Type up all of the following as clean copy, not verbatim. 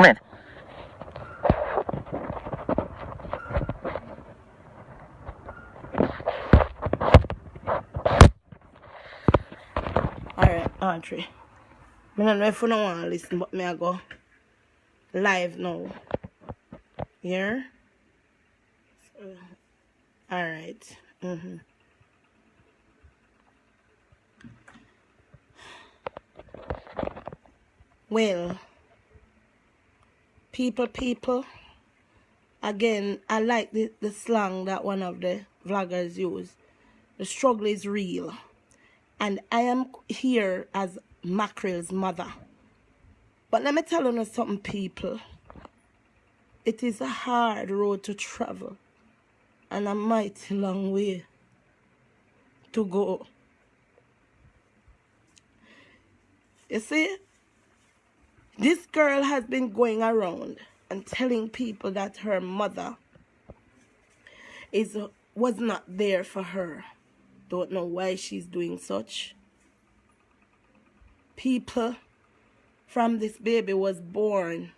in. Alright, Audrey. I don't know if you don't want to listen, but me I go live now. Here? Alright. Well, people, again, I like the slang that one of the vloggers use. The struggle is real. And I am here as Mackerel's mother. But let me tell you something, people. It is a hard road to travel and a mighty long way to go. You see, this girl has been going around and telling people that her mother was not there for her. Don't know why she's doing such. People, from this baby was born,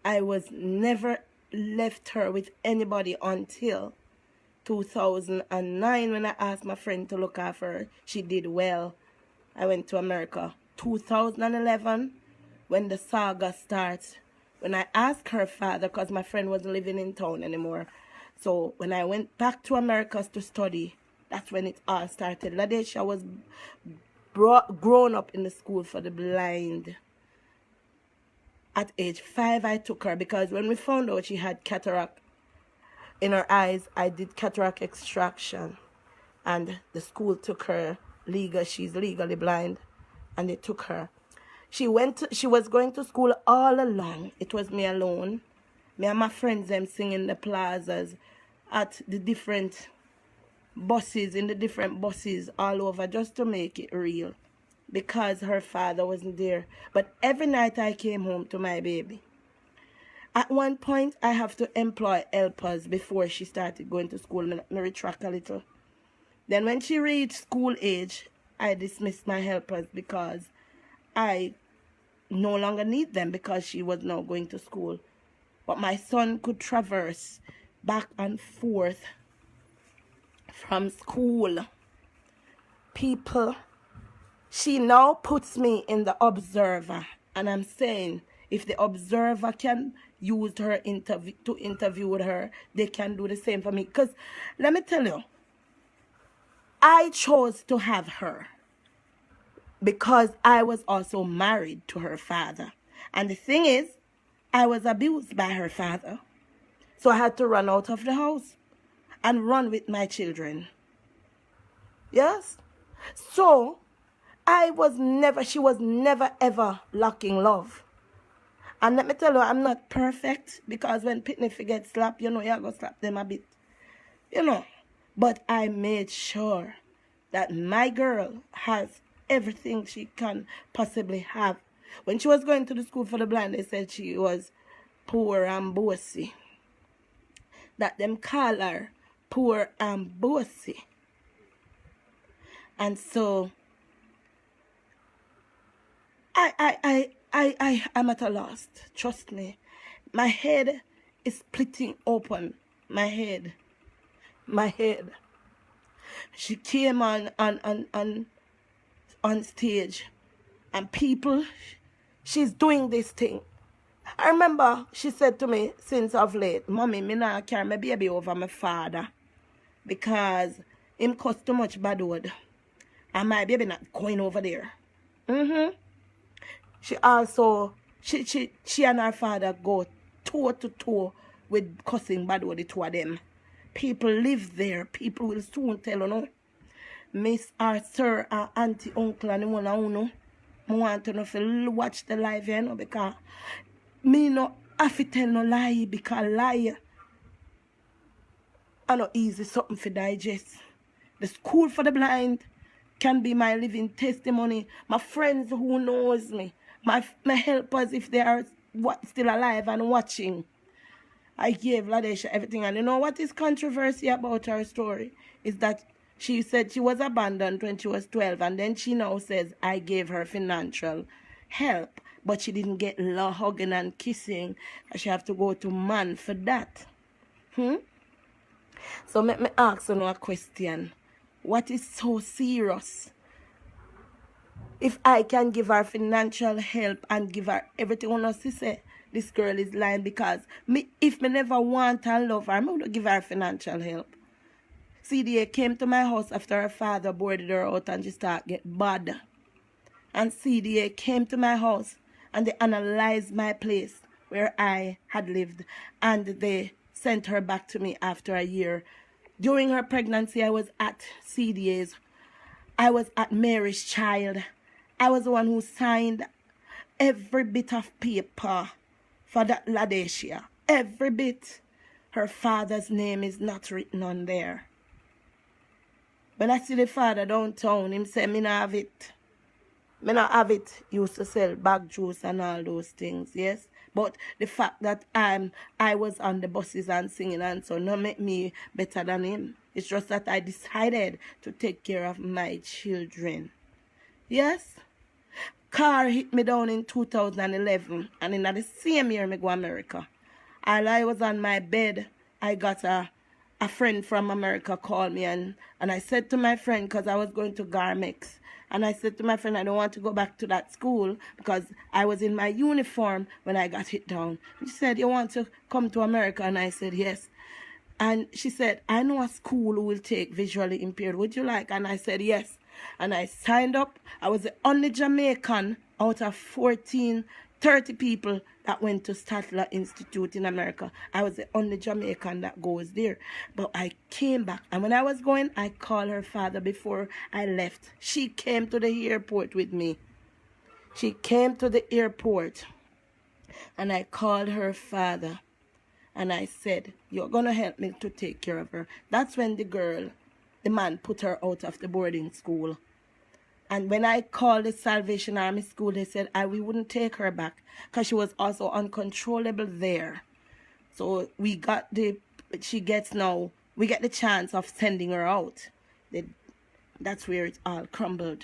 I was never left her with anybody until 2009 when I asked my friend to look after her. She did well. I went to America. 2011, when the saga starts, when I asked her father, because my friend wasn't living in town anymore. So when I went back to America to study, that's when it all started. Ladesha was grown up in the school for the blind. At age 5, I took her because when we found out she had cataract in her eyes, I did cataract extraction. And the school took her legal. She's legally blind. And they took her. She was going to school all along. It was me alone. Me and my friends them singing the plazas at the different buses, in the different buses all over, just to make it real. Because her father wasn't there. But every night I came home to my baby. At one point, I have to employ helpers before she started going to school. Me retract a little. Then when she reached school age, I dismissed my helpers because I no longer need them because she was now going to school. But my son could traverse back and forth from school. People, she now puts me in the Observer. And I'm saying, if the Observer can use her to interview with her, they can do the same for me. Because, let me tell you, I chose to have her because I was also married to her father. And the thing is, I was abused by her father. So I had to run out of the house and run with my children. Yes? So, she was never ever lacking love. And let me tell you, I'm not perfect because when Pitney forget slap, you know, you're going to slap them a bit. You know. But I made sure that my girl has everything she can possibly have. When she was going to the school for the blind, they said she was poor and bossy. That them call her poor and bossy. And so, I'm at a loss. Trust me. My head is splitting open. My head. She came on stage. And people, she's doing this thing. I remember she said to me since of late, Mommy, me not carry my baby over my father. Because him cost too much bad word. And my baby not going over there. She also, she and her father go toe to toe with cussing bad word, the two of them. People live there. People will soon tell you, no. Miss or sir or auntie, uncle and the one I know. I want to know if you watch the live, you know, because me no have to tell no lie, because lie are not easy something for digest. The school for the blind can be my living testimony. My friends who knows me, my helpers if they are still alive and watching. I gave Ladesha everything. And you know what is controversy about her story? Is that she said she was abandoned when she was 12. And then she now says, I gave her financial help. but she didn't get love, hugging and kissing. She have to go to man for that. So let me ask you a question. What is so serious? If I can give her financial help and give her everything, on she say this girl is lying, because if me never want and love her, I'm going to give her financial help. CDA came to my house after her father boarded her out and she started get bad. And CDA came to my house and they analyzed my place where I had lived, and they sent her back to me after a year. During her pregnancy, I was at CDA's. I was at Mary's Child. I was the one who signed every bit of paper for that Ladecia. Every bit. Her father's name is not written on there. When I see the father downtown, him say, me not have it. Me not have it. He used to sell bag juice and all those things, yes? But the fact that I was on the buses and singing and so not make me better than him. It's just that I decided to take care of my children. Yes? Car hit me down in 2011, and in the same year I go to America. While I was on my bed, I got a friend from America called me, and I said to my friend, because I was going to Garmex, and I said to my friend, I don't want to go back to that school because I was in my uniform when I got hit down. She said, you want to come to America? And I said, yes. And she said, I know a school who will take visually impaired. Would you like? And I said, yes. And I signed up. I was the only Jamaican out of 30 people that went to Statler Institute in America. I was the only Jamaican that goes there. But I came back. And when I was going, I called her father before I left. She came to the airport with me. She came to the airport. And I called her father. And I said, you're going to help me to take care of her. That's when the man put her out of the boarding school. And when I called the Salvation Army school, they said we wouldn't take her back because she was also uncontrollable there. So we get the chance of sending her out. That's where it all crumbled.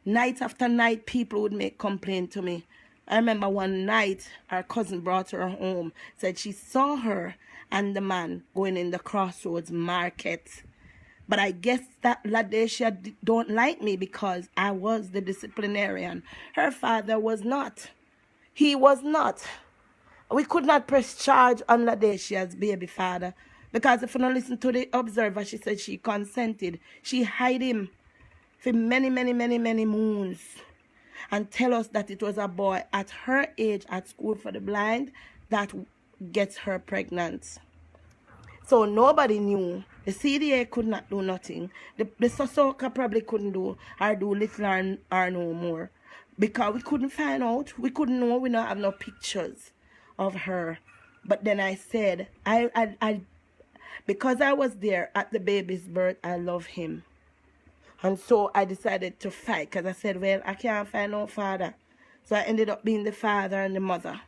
Night after night, people would make complaint to me. I remember one night, our cousin brought her home, said she saw her and the man going in the Crossroads market. But I guess that Ladecia don't like me because I was the disciplinarian. Her father was not. He was not. We could not press charge on Ladecia's baby father because if you don't listen to the observer, she said she consented. She hid him for many, many, many, many moons and tell us that it was a boy at her age at school for the blind that gets her pregnant. So nobody knew. The CDA could not do nothing. The Sosoka probably couldn't do little or no more. Because we couldn't find out. We couldn't know. We don't have no pictures of her. But then I said, because I was there at the baby's birth, I love him. And so I decided to fight. Because I said, well, I can't find no father. So I ended up being the father and the mother.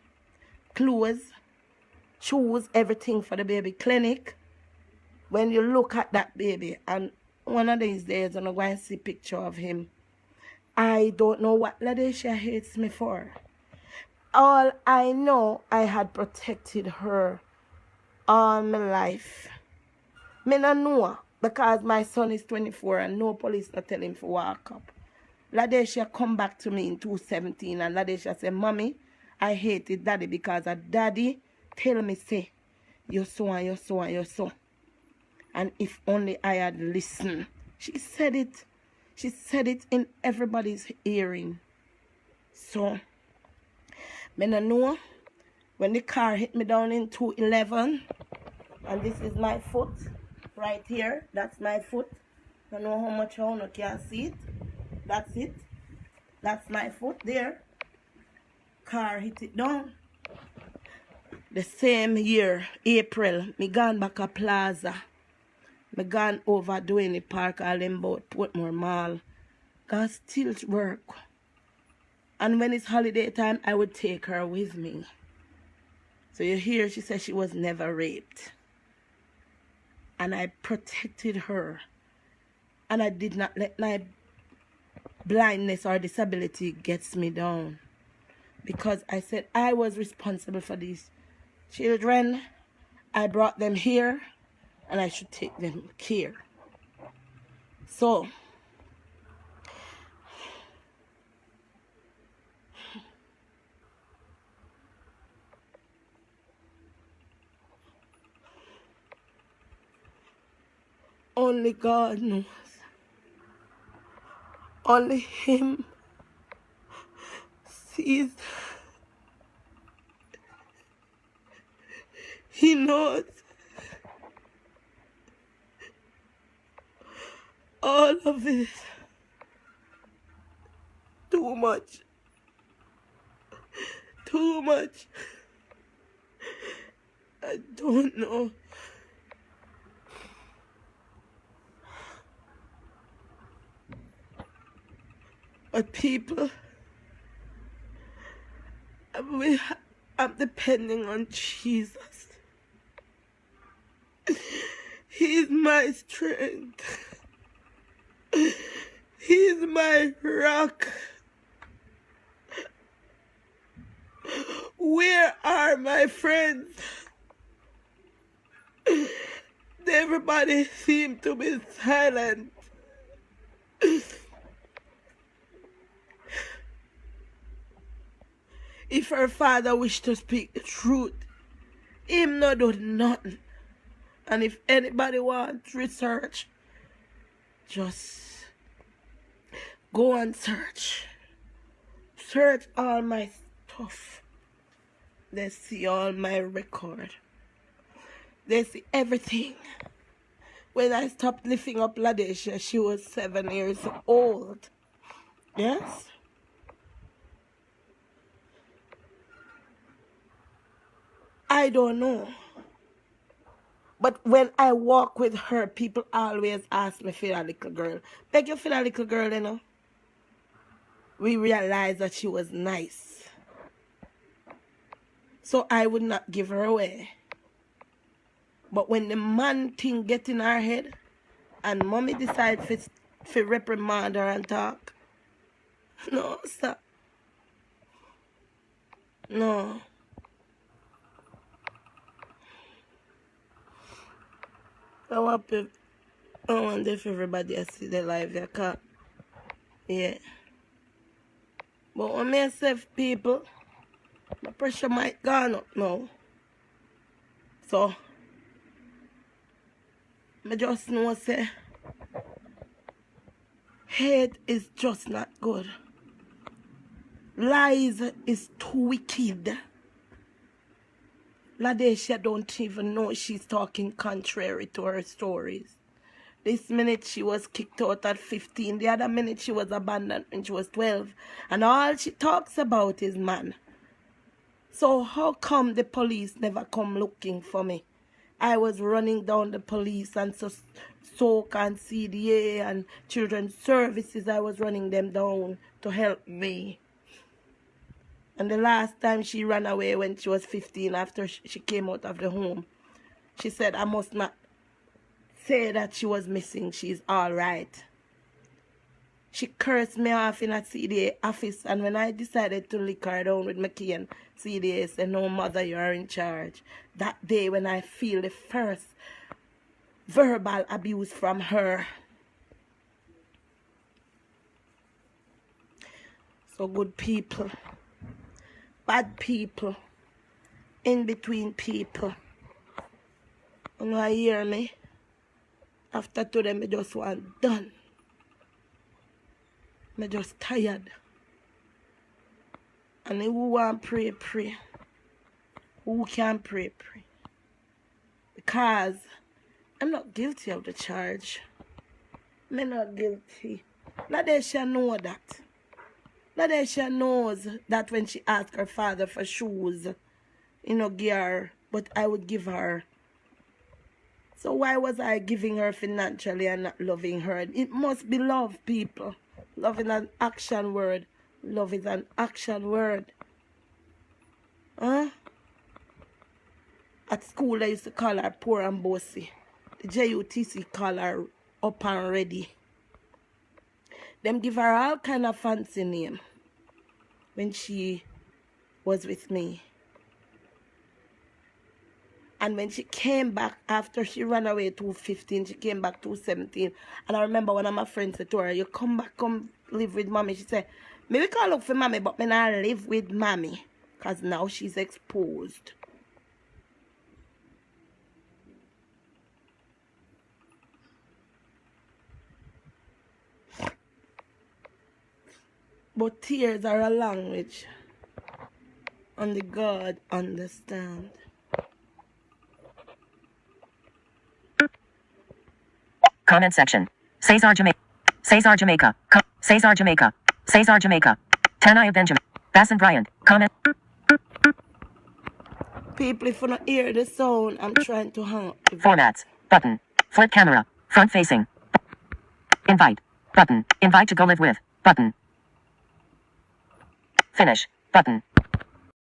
Clothes, shoes, everything for the baby. Clinic. When you look at that baby, and one of these days I'm going to see a picture of him, I don't know what Ladecia hates me for. All I know, I had protected her all my life. Me no know, because my son is 24 and no police not tell him to walk up. Ladecia come back to me in 2017 and Ladecia said, Mommy, I hated Daddy because a Daddy tell me, say, you're so and you're so and you're so. And if only I had listened. She said it. She said it in everybody's hearing. So, I don't know. When the car hit me down in 211, and this is my foot right here. That's my foot. I don't know how much you can see it. That's it. That's my foot there. Car hit it down. The same year, April, me gone back a plaza. I gone over doing the park all them about Portmore Mall. Cause still work. And when it's holiday time, I would take her with me. So you hear she said she was never raped. And I protected her. And I did not let my blindness or disability gets me down. because I said I was responsible for these children. I brought them here and I should take them care. So only God knows. Only Him sees. He knows all of this. Too much. Too much. I don't know. But people, I'm depending on Jesus. He's my strength. He's my rock. Where are my friends? Everybody seems to be silent. If her father wished to speak the truth, him not do nothing. And if anybody wants research, just go and search. Search all my stuff. They see all my record. They see everything. When I stopped lifting up Ladesha, she was 7 years old. Yes? I don't know. But when I walk with her, people always ask me for a little girl. Beg you for a little girl, you know? We realized that she was nice. So I would not give her away. But when the man thing get in her head, and mommy decide to reprimand her and talk, no, stop. No. I want if everybody else see the live, you can't. Yeah. But when I say people, my pressure might gone up now. So, I just know say, hate is just not good. Lies is too wicked. Ladesha don't even know she's talking contrary to her stories. This minute she was kicked out at 15. The other minute she was abandoned when she was 12. And all she talks about is man. So how come the police never come looking for me? I was running down the police and SOC and CDA and Children's Services. I was running them down to help me. And the last time she ran away when she was 15 after she came out of the home, she said, I must not say that she was missing. She's all right. She cursed me off in a CDA office, and when I decided to lick her down with McKean, CDA said, no, mother, you are in charge. That day when I feel the first verbal abuse from her. So good people, bad people, in between people. You know, I hear me? After today, I just want done. I'm just tired. And who want pray, pray. Who can pray, pray. Because I'm not guilty of the charge. I'm not guilty. Ladesha know that. Ladesha knows that when she asked her father for shoes, you know, give her, but I would give her. So why was I giving her financially and not loving her? It must be love, people. Love is an action word. Love is an action word. Huh? At school, they used to call her poor and bossy. The JUTC call her up and ready. Them give her all kind of fancy name when she was with me. And when she came back after she ran away 215, she came back 217. And I remember one of my friends said to her, you come back, come live with mommy. She said, maybe we can look for mommy, but me not live with mommy. Because now she's exposed. But tears are a language. Only God understands. Comment section. Cesar Jamaica. Cesar Jamaica. Cesar Jamaica. Cesar Jamaica. Tanaya Benjamin. Bass and Bryant. Comment. People, if you don't hear the sound, I'm trying to hang up. Formats. Button. Flip camera. Front facing. Invite. Button. Invite to go live with. Button. Finish. Button.